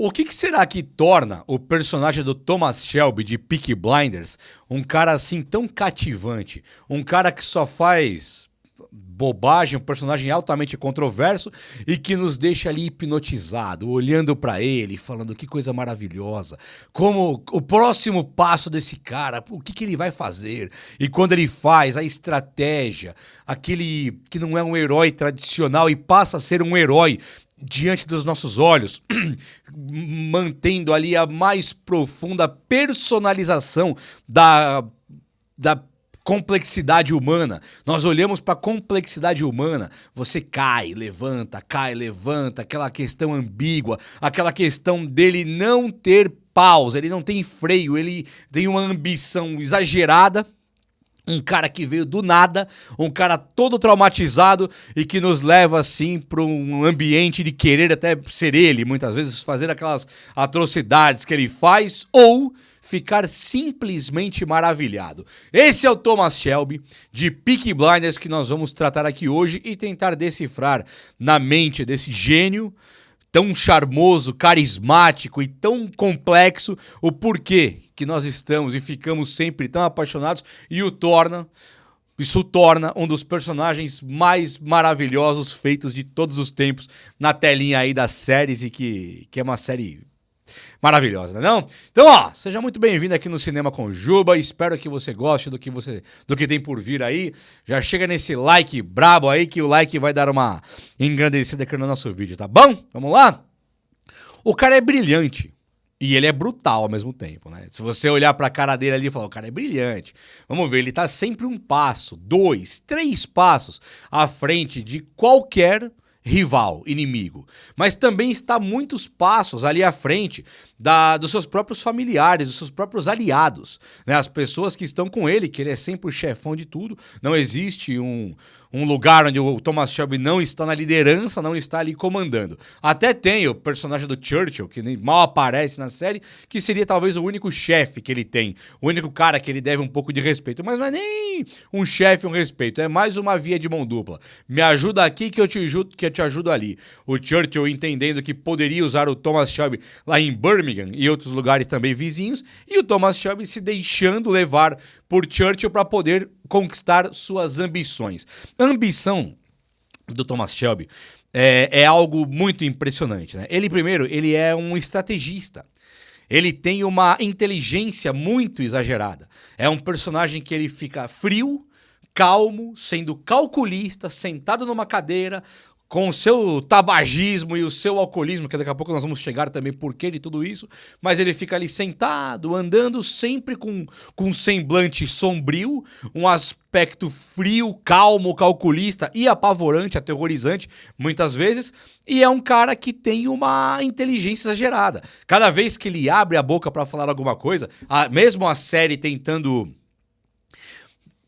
O que será que torna o personagem do Thomas Shelby de Peaky Blinders um cara assim tão cativante? Um cara que só faz bobagem, um personagem altamente controverso e que nos deixa ali hipnotizado, olhando pra ele, falando que coisa maravilhosa, como o próximo passo desse cara, o que ele vai fazer, e quando ele faz, a estratégia, aquele que não é um herói tradicional e passa a ser um herói diante dos nossos olhos, mantendo ali a mais profunda personalização da complexidade humana. Nós olhamos para a complexidade humana, você cai, levanta, aquela questão ambígua, aquela questão dele não ter pausa, ele não tem freio, ele tem uma ambição exagerada. Um cara que veio do nada, um cara todo traumatizado e que nos leva, assim, para um ambiente de querer até ser ele, muitas vezes, fazer aquelas atrocidades que ele faz ou ficar simplesmente maravilhado. Esse é o Thomas Shelby, de Peaky Blinders, que nós vamos tratar aqui hoje e tentar decifrar na mente desse gênio tão charmoso, carismático e tão complexo, o porquê que nós estamos e ficamos sempre tão apaixonados e isso torna um dos personagens mais maravilhosos feitos de todos os tempos na telinha aí das séries e que é uma série maravilhosa, não é não? Então, ó, seja muito bem-vindo aqui no Cinema com Juba, espero que você goste do que tem por vir aí. Já chega nesse like brabo aí, que o like vai dar uma engrandecida aqui no nosso vídeo, tá bom? Vamos lá? O cara é brilhante e ele é brutal ao mesmo tempo, né? Se você olhar pra cara dele ali e falar, o cara é brilhante. Vamos ver, ele tá sempre um passo, 2, 3 passos à frente de qualquer rival, inimigo, mas também está muitos passos ali à frente dos seus próprios familiares, dos seus próprios aliados, né? As pessoas que estão com ele, que ele é sempre o chefão de tudo, não existe um lugar onde o Thomas Shelby não está na liderança, não está ali comandando. Até tem o personagem do Churchill, que nem mal aparece na série, que seria talvez o único chefe que ele tem, o único cara que ele deve um pouco de respeito, mas não é nem um chefe, um respeito, é mais uma via de mão dupla. Me ajuda aqui que eu te ajudo ali. O Churchill entendendo que poderia usar o Thomas Shelby lá em Birmingham e outros lugares também vizinhos, e o Thomas Shelby se deixando levar por Churchill para poder conquistar suas ambições. A ambição do Thomas Shelby é algo muito impressionante, né? Ele é um estrategista. Ele tem uma inteligência muito exagerada. É um personagem que ele fica frio, calmo, sendo calculista, sentado numa cadeira, com o seu tabagismo e o seu alcoolismo, que daqui a pouco nós vamos chegar também por que de tudo isso, mas ele fica ali sentado, andando sempre com um semblante sombrio, um aspecto frio, calmo, calculista e apavorante, aterrorizante, muitas vezes, e é um cara que tem uma inteligência exagerada. Cada vez que ele abre a boca para falar alguma coisa, mesmo a série tentando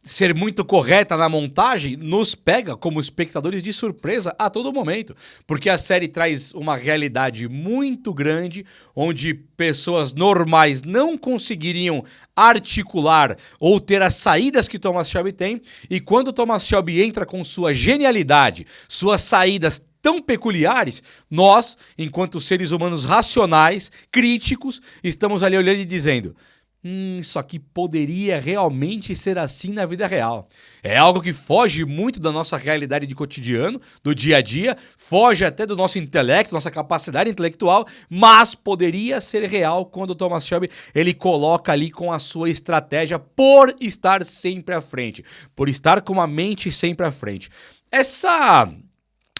ser muito correta na montagem, nos pega como espectadores de surpresa a todo momento, porque a série traz uma realidade muito grande, onde pessoas normais não conseguiriam articular ou ter as saídas que Thomas Shelby tem, e quando Thomas Shelby entra com sua genialidade, suas saídas tão peculiares, nós, enquanto seres humanos racionais, críticos, estamos ali olhando e dizendo: isso aqui poderia realmente ser assim na vida real. É algo que foge muito da nossa realidade de cotidiano, do dia a dia, foge até do nosso intelecto, nossa capacidade intelectual, mas poderia ser real quando o Thomas Shelby ele coloca ali com a sua estratégia por estar sempre à frente, por estar com a mente sempre à frente. Essa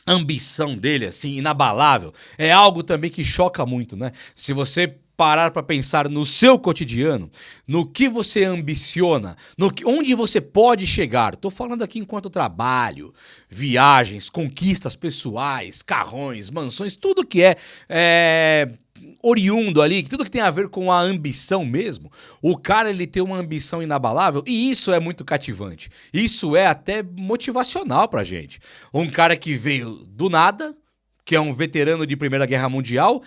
ambição dele, assim, inabalável, é algo também que choca muito, né? Se você parar para pensar no seu cotidiano, no que você ambiciona, onde você pode chegar. Tô falando aqui enquanto trabalho, viagens, conquistas pessoais, carrões, mansões, tudo que é oriundo ali, tudo que tem a ver com a ambição mesmo. O cara, ele tem uma ambição inabalável e isso é muito cativante. Isso é até motivacional pra gente. Um cara que veio do nada, que é um veterano de Primeira Guerra Mundial,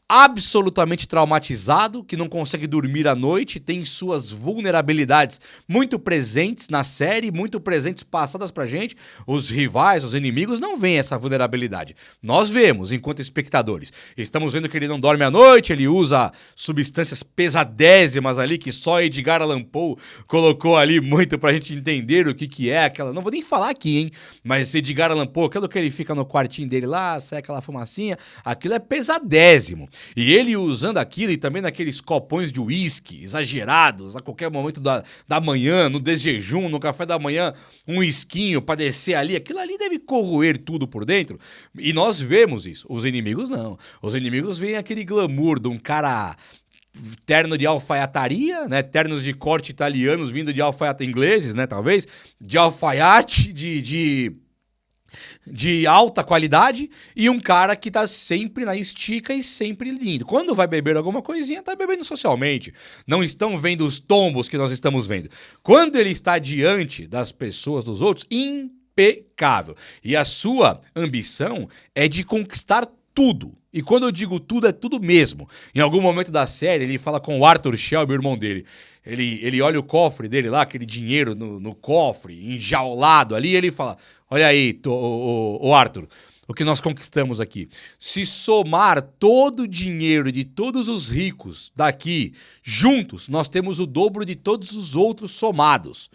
absolutamente traumatizado, que não consegue dormir à noite, tem suas vulnerabilidades muito presentes na série, muito presentes passadas pra gente. Os rivais, os inimigos não veem essa vulnerabilidade. Nós vemos, enquanto espectadores. Estamos vendo que ele não dorme à noite, ele usa substâncias pesadésimas ali, que só Edgar Allan Poe colocou ali muito pra gente entender o que é aquela... Não vou nem falar aqui, hein? Mas Edgar Allan Poe, aquilo que ele fica no quartinho dele lá, sai aquela fumacinha, aquilo é pesadésimo. E ele usando aquilo e também naqueles copões de uísque exagerados, a qualquer momento da manhã, no desjejum, no café da manhã, um uisquinho pra descer ali, aquilo ali deve corroer tudo por dentro. E nós vemos isso. Os inimigos não. Os inimigos veem aquele glamour de um cara... terno de alfaiataria, né? Ternos de corte italianos vindo de alfaiate ingleses, né? Talvez. De alfaiate, de alta qualidade, e um cara que tá sempre na estica e sempre lindo. Quando vai beber alguma coisinha, tá bebendo socialmente. Não estão vendo os tombos que nós estamos vendo. Quando ele está diante das pessoas, dos outros, impecável. E a sua ambição é de conquistar tudo. E quando eu digo tudo, é tudo mesmo. Em algum momento da série, ele fala com o Arthur Shelby, o irmão dele. Ele olha o cofre dele lá, aquele dinheiro no cofre, enjaulado ali, e ele fala, olha aí, o Arthur, o que nós conquistamos aqui. Se somar todo o dinheiro de todos os ricos daqui juntos, nós temos o dobro de todos os outros somados.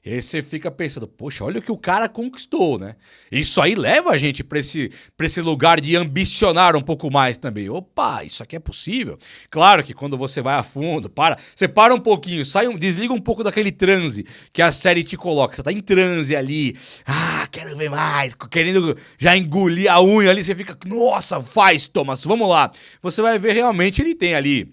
E aí você fica pensando, poxa, olha o que o cara conquistou, né? Isso aí leva a gente pra esse lugar de ambicionar um pouco mais também. Opa, isso aqui é possível? Claro que quando você vai a fundo, você para um pouquinho, desliga um pouco daquele transe que a série te coloca. Você tá em transe ali, quero ver mais, querendo já engolir a unha ali, você fica, nossa, faz, Thomas, vamos lá. Você vai ver realmente ele tem ali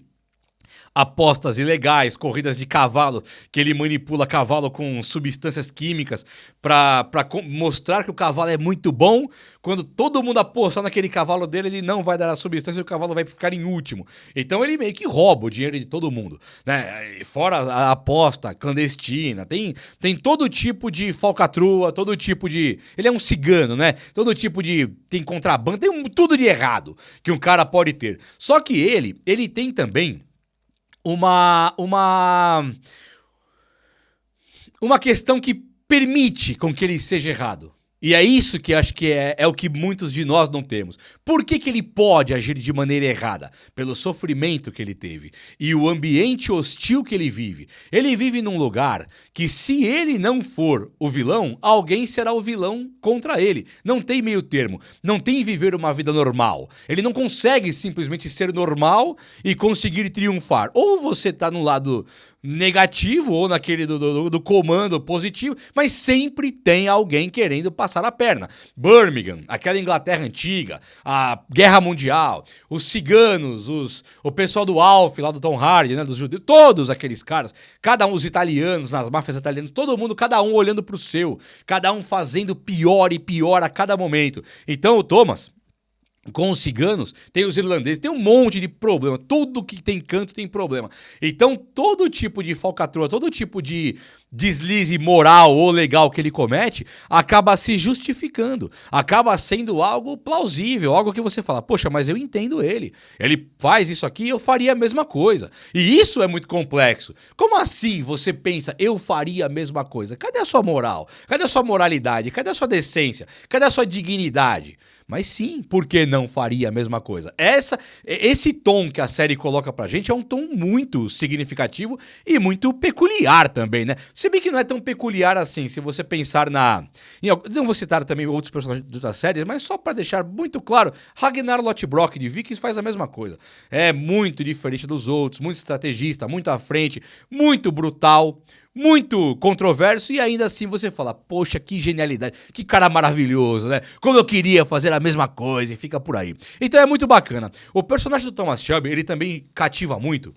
apostas ilegais, corridas de cavalo, que ele manipula cavalo com substâncias químicas pra mostrar que o cavalo é muito bom. Quando todo mundo apostar naquele cavalo dele, ele não vai dar a substância e o cavalo vai ficar em último. Então ele meio que rouba o dinheiro de todo mundo, né? Fora a aposta clandestina, tem todo tipo de falcatrua, todo tipo de... Ele é um cigano, né? Todo tipo de... Tem contrabando, tem tudo de errado que um cara pode ter. Só que ele tem também uma questão que permite com que ele seja errado. E é isso que acho que é o que muitos de nós não temos. Por que ele pode agir de maneira errada? Pelo sofrimento que ele teve e o ambiente hostil que ele vive. Ele vive num lugar que, se ele não for o vilão, alguém será o vilão contra ele. Não tem meio termo. Não tem viver uma vida normal. Ele não consegue simplesmente ser normal e conseguir triunfar. Ou você tá no lado negativo ou naquele do comando positivo, mas sempre tem alguém querendo passar a perna. Birmingham, aquela Inglaterra antiga, a Guerra Mundial, os ciganos, o pessoal do Alf, lá do Tom Hardy, né, dos judeus, todos aqueles caras, cada um, os italianos, nas máfias italianas, todo mundo, cada um olhando pro seu, cada um fazendo pior e pior a cada momento. Então o Thomas, com os ciganos, tem os irlandeses, tem um monte de problema. Tudo que tem canto tem problema. Então, todo tipo de falcatrua, todo tipo de deslize moral ou legal que ele comete, acaba se justificando. Acaba sendo algo plausível, algo que você fala, poxa, mas eu entendo ele. Ele faz isso aqui, eu faria a mesma coisa. E isso é muito complexo. Como assim você pensa, eu faria a mesma coisa? Cadê a sua moral? Cadê a sua moralidade? Cadê a sua decência? Cadê a sua dignidade? Mas sim, por que não faria a mesma coisa? Esse tom que a série coloca pra gente é um tom muito significativo e muito peculiar também, né? Se bem que não é tão peculiar assim, se você pensar não vou citar também outros personagens de outras séries, mas só pra deixar muito claro, Ragnar Lothbrok de Vikings faz a mesma coisa. É muito diferente dos outros, muito estrategista, muito à frente, muito brutal, muito controverso, e ainda assim você fala, poxa, que genialidade, que cara maravilhoso, né? Como eu queria fazer a mesma coisa, e fica por aí. Então é muito bacana. O personagem do Thomas Shelby, ele também cativa muito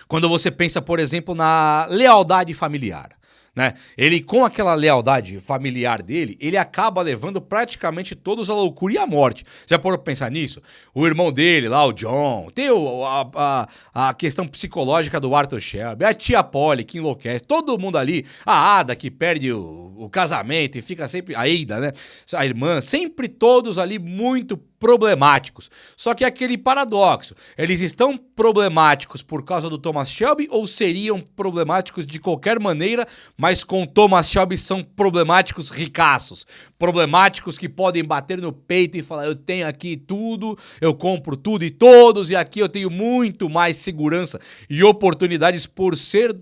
quando você pensa, por exemplo, na lealdade familiar, né? Ele, com aquela lealdade familiar dele, ele acaba levando praticamente todos à loucura e à morte. Você já parou pra pensar nisso? O irmão dele lá, o John, tem a questão psicológica do Arthur Shelby, a tia Polly que enlouquece, todo mundo ali, a Ada que perde o casamento e fica sempre... A Ada, né? A irmã, sempre todos ali muito problemáticos. Só que é aquele paradoxo. Eles estão problemáticos por causa do Thomas Shelby ou seriam problemáticos de qualquer maneira, mas com Thomas Shelby são problemáticos ricaços. Problemáticos que podem bater no peito e falar, eu tenho aqui tudo, eu compro tudo e todos, e aqui eu tenho muito mais segurança e oportunidades por ser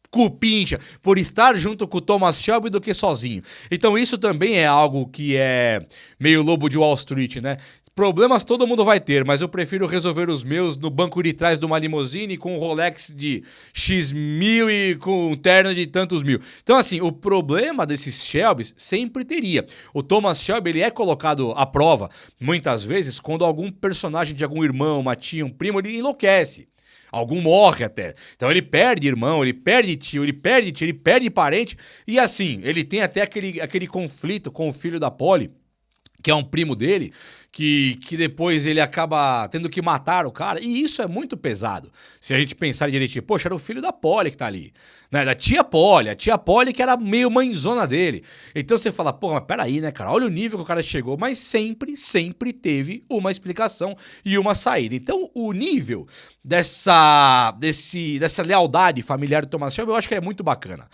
cupincha, por estar junto com o Thomas Shelby do que sozinho. Então isso também é algo que é meio Lobo de Wall Street, né? Problemas todo mundo vai ter, mas eu prefiro resolver os meus no banco de trás de uma limusine com um Rolex de X mil e com um terno de tantos mil. Então assim, o problema desses Shelbys sempre teria. O Thomas Shelby, ele é colocado à prova, muitas vezes, quando algum personagem de algum irmão, uma tia, um primo, ele enlouquece. Algum morre até. Então ele perde irmão, ele perde tio, ele perde parente. E assim, ele tem até aquele conflito com o filho da Polly, que é um primo dele, que depois ele acaba tendo que matar o cara. E isso é muito pesado. Se a gente pensar direitinho, poxa, era o filho da Polly que tá ali. Né? Da tia Polly, a tia Polly que era meio mãezona dele. Então você fala, pô, mas peraí, né, cara? Olha o nível que o cara chegou. Mas sempre teve uma explicação e uma saída. Então o nível dessa lealdade familiar do Thomas Shelby, eu acho que é muito bacana.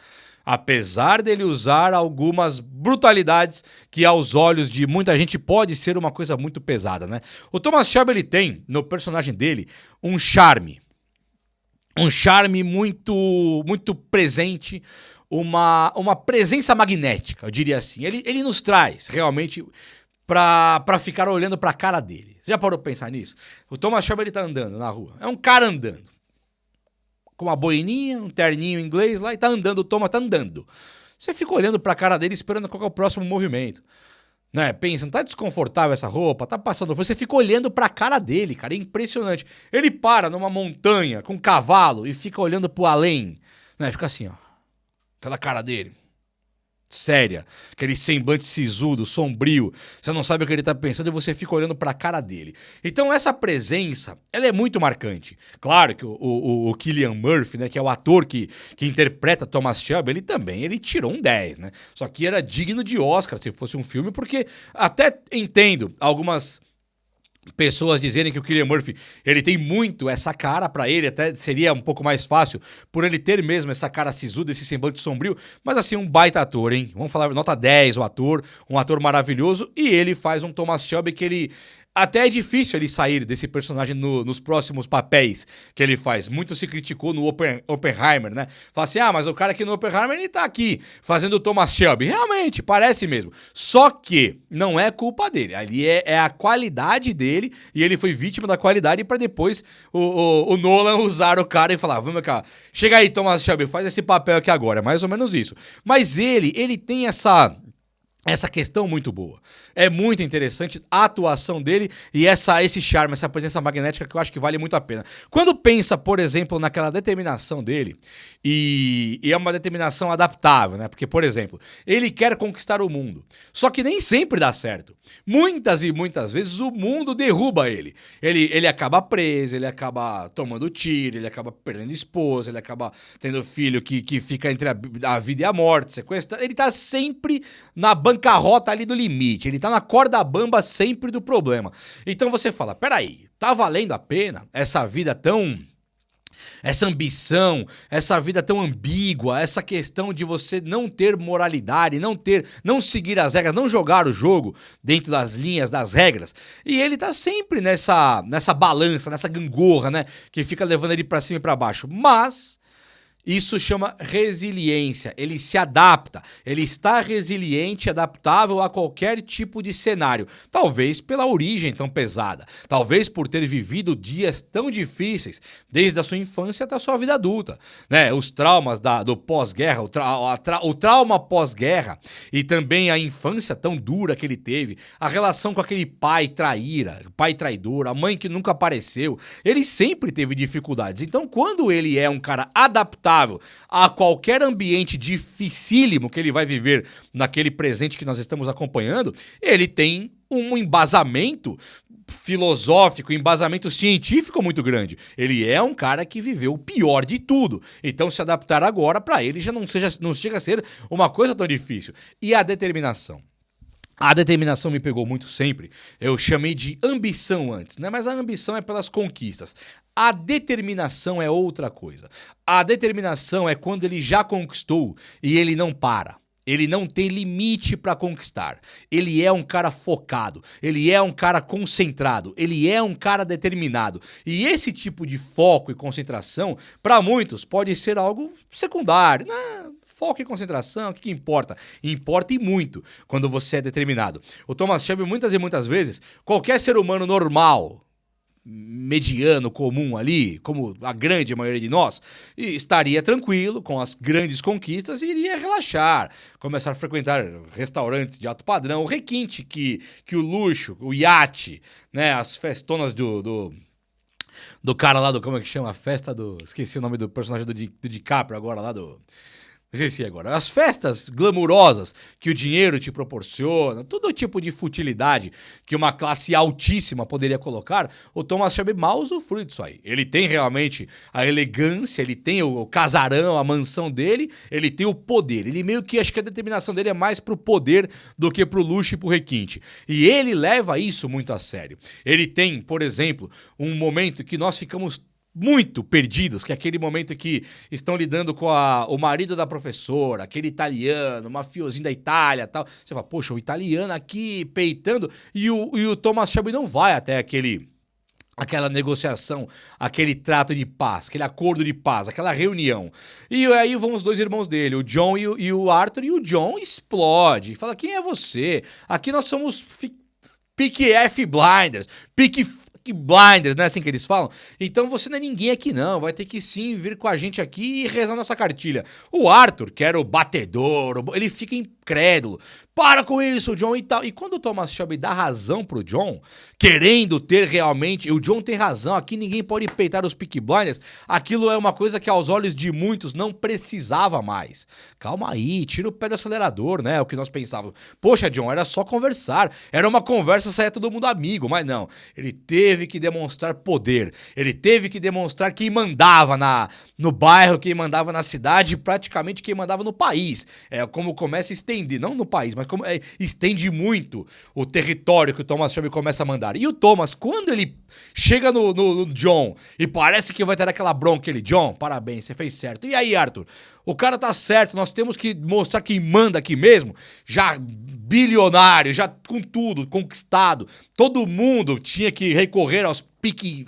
Apesar dele usar algumas brutalidades que aos olhos de muita gente pode ser uma coisa muito pesada, né? O Thomas Shelby, ele tem no personagem dele um charme muito presente, uma presença magnética, eu diria assim. Ele nos traz realmente pra ficar olhando pra cara dele. Você já parou pra pensar nisso? O Thomas Shelby, ele tá andando na rua, é um cara andando com uma boininha, um terninho inglês lá, e tá andando, o Thomas tá andando. Você fica olhando pra cara dele esperando qual é o próximo movimento. Né? Pensa, não tá desconfortável essa roupa, tá passando... Você fica olhando pra cara dele, cara, é impressionante. Ele para numa montanha com um cavalo e fica olhando pro além. Né? Fica assim, ó. Aquela cara dele. Séria, aquele semblante sisudo, sombrio, você não sabe o que ele tá pensando e você fica olhando pra cara dele. Então essa presença, ela é muito marcante. Claro que o Cillian Murphy, né, que é o ator que interpreta Thomas Shelby, ele tirou um 10, né? Só que era digno de Oscar se fosse um filme, porque até entendo algumas pessoas dizerem que o Cillian Murphy, ele tem muito essa cara pra ele, até seria um pouco mais fácil por ele ter mesmo essa cara sisuda, esse semblante sombrio, mas assim, um baita ator, hein? Vamos falar, nota 10 o ator, um ator maravilhoso, e ele faz um Thomas Shelby que ele... Até é difícil ele sair desse personagem nos próximos papéis que ele faz. Muito se criticou no Oppenheimer, né? Fala assim, mas o cara aqui no Oppenheimer, ele tá aqui fazendo o Thomas Shelby. Realmente, parece mesmo. Só que não é culpa dele. Ali é a qualidade dele e ele foi vítima da qualidade pra depois o Nolan usar o cara e falar, vamos cá, chega aí, Thomas Shelby, faz esse papel aqui agora. É mais ou menos isso. Mas ele tem essa questão muito boa. É muito interessante a atuação dele e esse charme, essa presença magnética que eu acho que vale muito a pena. Quando pensa, por exemplo, naquela determinação dele, e é uma determinação adaptável, né? Porque, por exemplo, ele quer conquistar o mundo. Só que nem sempre dá certo. Muitas e muitas vezes o mundo derruba ele. Ele acaba preso, ele acaba tomando tiro, ele acaba perdendo esposa, ele acaba tendo filho que fica entre a vida e a morte, sequestrado. Ele tá sempre na bancarrota ali do limite, ele tá na corda bamba sempre do problema. Então você fala, peraí, tá valendo a pena essa vida essa ambição, essa vida tão ambígua, essa questão de você não ter moralidade, não seguir as regras, não jogar o jogo dentro das linhas, das regras. E ele tá sempre nessa balança, nessa gangorra, né, que fica levando ele pra cima e pra baixo. Mas isso chama resiliência, ele se adapta, ele está resiliente, adaptável a qualquer tipo de cenário, talvez pela origem tão pesada, talvez por ter vivido dias tão difíceis, desde a sua infância até a sua vida adulta, né? Os traumas do pós-guerra, o trauma pós-guerra e também a infância tão dura que ele teve, a relação com aquele pai traidor, a mãe que nunca apareceu, ele sempre teve dificuldades, então quando ele é um cara adaptável a qualquer ambiente dificílimo que ele vai viver naquele presente que nós estamos acompanhando, ele tem um embasamento filosófico, embasamento científico muito grande. Ele é um cara que viveu o pior de tudo. Então se adaptar agora para ele já não chega a ser uma coisa tão difícil. E a determinação? A determinação me pegou muito sempre. Eu chamei de ambição antes, né? Mas a ambição é pelas conquistas. A determinação é outra coisa. A determinação é quando ele já conquistou e ele não para. Ele não tem limite para conquistar. Ele é um cara focado. Ele é um cara concentrado. Ele é um cara determinado. E esse tipo de foco e concentração, para muitos, pode ser algo secundário. Foco e concentração, o que importa? Importa e muito quando você é determinado. O Thomas Shelby, muitas e muitas vezes, qualquer ser humano normal, mediano, comum ali, como a grande maioria de nós, estaria tranquilo com as grandes conquistas e iria relaxar, começar a frequentar restaurantes de alto padrão, o requinte que o luxo, o iate, né, as festonas do cara lá do, como é que chama? A festa do, esqueci o nome do personagem do DiCaprio agora lá do... Esqueci agora. As festas glamurosas que o dinheiro te proporciona, todo tipo de futilidade que uma classe altíssima poderia colocar, o Thomas Shelby mal usufrui disso aí. Ele tem realmente a elegância, ele tem o casarão, a mansão dele, ele tem o poder. Ele meio que, acho que a determinação dele é mais pro poder do que pro luxo e pro requinte. E ele leva isso muito a sério. Ele tem, por exemplo, um momento que nós ficamos muito perdidos, que é aquele momento que estão lidando com o marido da professora, aquele italiano, mafiosinho da Itália e tal. Você fala, poxa, o italiano aqui peitando, e o Thomas Shelby não vai até aquela negociação, aquele trato de paz, aquele acordo de paz, aquela reunião. E aí vão os dois irmãos dele, o John e o Arthur, e o John explode. Fala, quem é você? Aqui nós somos Peaky Blinders, Peaky Blinders, não é assim que eles falam? Então você não é ninguém aqui não, vai ter que sim vir com a gente aqui e rezar nossa cartilha. O Arthur, que era o batedor, ele fica incrédulo. Para com isso, John e tal. E quando o Thomas Shelby dá razão pro John, querendo ter realmente, o John tem razão, aqui ninguém pode peitar os Peaky Blinders, aquilo é uma coisa que aos olhos de muitos não precisava mais. Calma aí, tira o pé do acelerador, né? É o que nós pensávamos. Poxa, John, era só conversar, era uma conversa, saia todo mundo amigo, mas não. Ele teve que demonstrar poder, ele teve que demonstrar quem mandava no bairro, quem mandava na cidade, praticamente quem mandava no país. É como começa a estender, não no país, mas como estende muito o território que o Thomas Shelby começa a mandar. E o Thomas, quando ele chega no John e parece que vai ter aquela bronca, ele, John, parabéns, você fez certo. E aí, Arthur? O cara tá certo, nós temos que mostrar quem manda aqui mesmo, já bilionário, já com tudo conquistado. Todo mundo tinha que recorrer aos Peaky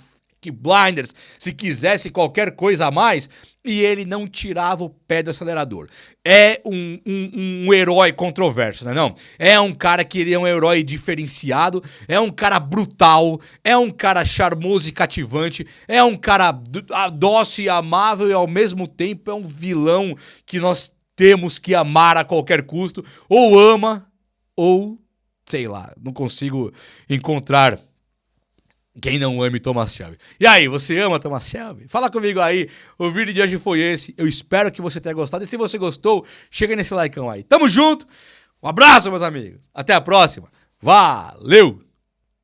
Blinders se quisesse qualquer coisa a mais, e ele não tirava o pé do acelerador. É um herói controverso, né? Não? É um cara que ele é um herói diferenciado, é um cara brutal, é um cara charmoso e cativante, é um cara dócil e amável e ao mesmo tempo é um vilão que nós temos que amar a qualquer custo, ou ama, ou, sei lá, não consigo encontrar quem não ame Thomas Shelby. E aí, você ama Thomas Shelby? Fala comigo aí. O vídeo de hoje foi esse. Eu espero que você tenha gostado. E se você gostou, chega nesse likeão aí. Tamo junto. Um abraço, meus amigos. Até a próxima. Valeu!